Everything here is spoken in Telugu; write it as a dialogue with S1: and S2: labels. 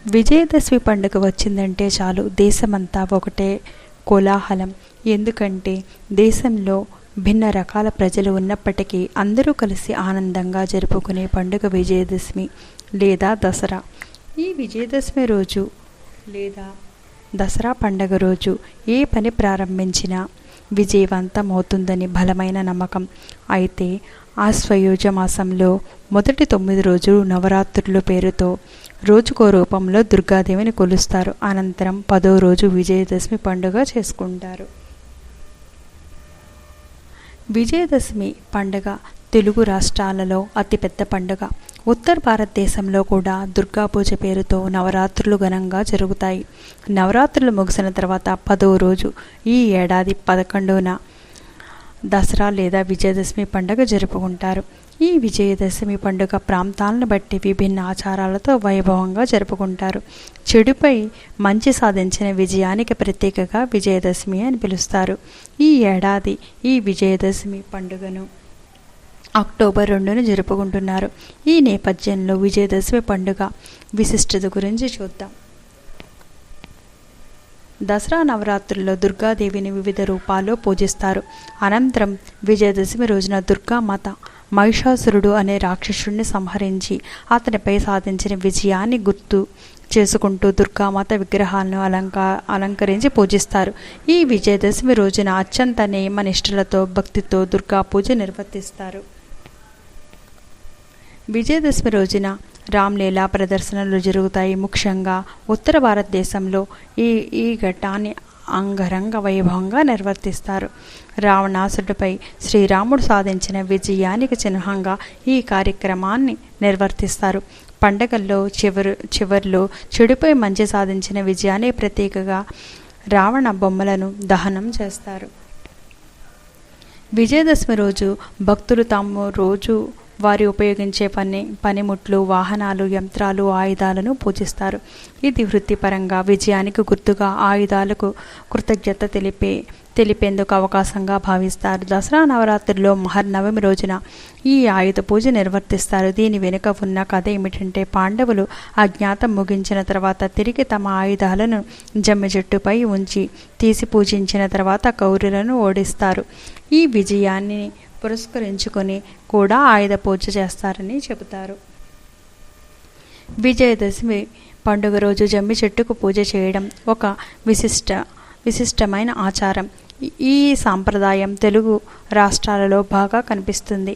S1: విజయదశమి పండుగ వచ్చిందంటే చాలు దేశమంతా ఒకటే కోలాహలం. ఎందుకంటే దేశంలో భిన్న రకాల ప్రజలు ఉన్నప్పటికీ అందరూ కలిసి ఆనందంగా జరుపుకునే పండుగ విజయదశమి లేదా దసరా. ఈ విజయదశమి రోజు లేదా దసరా పండుగ రోజు ఏ పని ప్రారంభించినా విజయవంతమవుతుందని బలమైన నమ్మకం. అయితే ఆశ్వయుజ మాసంలో మొదటి 9 రోజులు నవరాత్రుల పేరుతో రోజుకో రూపంలో దుర్గాదేవిని కొలుస్తారు. అనంతరం 10వ రోజు విజయదశమి పండుగ చేసుకుంటారు. విజయదశమి పండుగ తెలుగు రాష్ట్రాలలో అతిపెద్ద పండుగ. ఉత్తర భారతదేశంలో కూడా దుర్గా పూజ పేరుతో నవరాత్రులు ఘనంగా జరుగుతాయి. నవరాత్రులు ముగిసిన తర్వాత 10వ రోజు ఈ ఏడాది 11న దసరా లేదా విజయదశమి పండుగ జరుపుకుంటారు. ఈ విజయదశమి పండుగ ప్రాంతాలను బట్టి విభిన్న ఆచారాలతో వైభవంగా జరుపుకుంటారు. చెడుపై మంచి సాధించిన విజయానికి ప్రత్యేకగా విజయదశమి అని పిలుస్తారు. ఈ ఏడాది ఈ విజయదశమి పండుగను అక్టోబర్ 2న జరుపుకుంటున్నారు. ఈ నేపథ్యంలో విజయదశమి పండుగ విశిష్టత గురించి చూద్దాం. దసరా నవరాత్రుల్లో దుర్గాదేవిని వివిధ రూపాల్లో పూజిస్తారు. అనంతరం విజయదశమి రోజున దుర్గామాత మహిషాసురుడు అనే రాక్షసుడిని సంహరించి అతనిపై సాధించిన విజయాన్ని గుర్తు చేసుకుంటూ దుర్గామాత విగ్రహాలను అలంకరించి పూజిస్తారు. ఈ విజయదశమి రోజున అత్యంత నియమనిష్టలతో భక్తితో దుర్గా పూజ నిర్వర్తిస్తారు. విజయదశమి రోజున రామ్లీలా ప్రదర్శనలు జరుగుతాయి. ముఖ్యంగా ఉత్తర భారతదేశంలో ఈ ఘట్టాన్ని అంగరంగ వైభవంగా నిర్వర్తిస్తారు. రావణాసుడిపై శ్రీరాముడు సాధించిన విజయానికి చిహ్నంగా ఈ కార్యక్రమాన్ని నిర్వర్తిస్తారు. పండగల్లో చివర్లో చెడుపై మంచి సాధించిన విజయాన్ని ప్రత్యేకగా రావణ బొమ్మలను దహనం చేస్తారు. విజయదశమి రోజు భక్తులు తాము రోజు వారి ఉపయోగించే పనిముట్లు, వాహనాలు, యంత్రాలు, ఆయుధాలను పూజిస్తారు. ఇది వృత్తిపరంగా విజయానికి గుర్తుగా ఆయుధాలకు కృతజ్ఞత తెలిపేందుకు అవకాశంగా భావిస్తారు. దసరా నవరాత్రిలో మహర్నవమి రోజున ఈ ఆయుధ పూజ నిర్వర్తిస్తారు. దీని వెనుక ఉన్న కథ ఏమిటంటే పాండవులు అజ్ఞాతం ముగించిన తర్వాత తిరిగి తమ ఆయుధాలను జమ్మి చెట్టుపై ఉంచి తీసి పూజించిన తర్వాత కౌరవులను ఓడిస్తారు. ఈ విజయాన్ని పురస్కరించుకొని కూడా ఆయుధ పూజ చేస్తారని చెబుతారు. విజయదశమి పండుగ రోజు జమ్మి చెట్టుకు పూజ చేయడం ఒక విశిష్టమైన ఆచారం. ఈ సాంప్రదాయం తెలుగు రాష్ట్రాలలో బాగా కనిపిస్తుంది.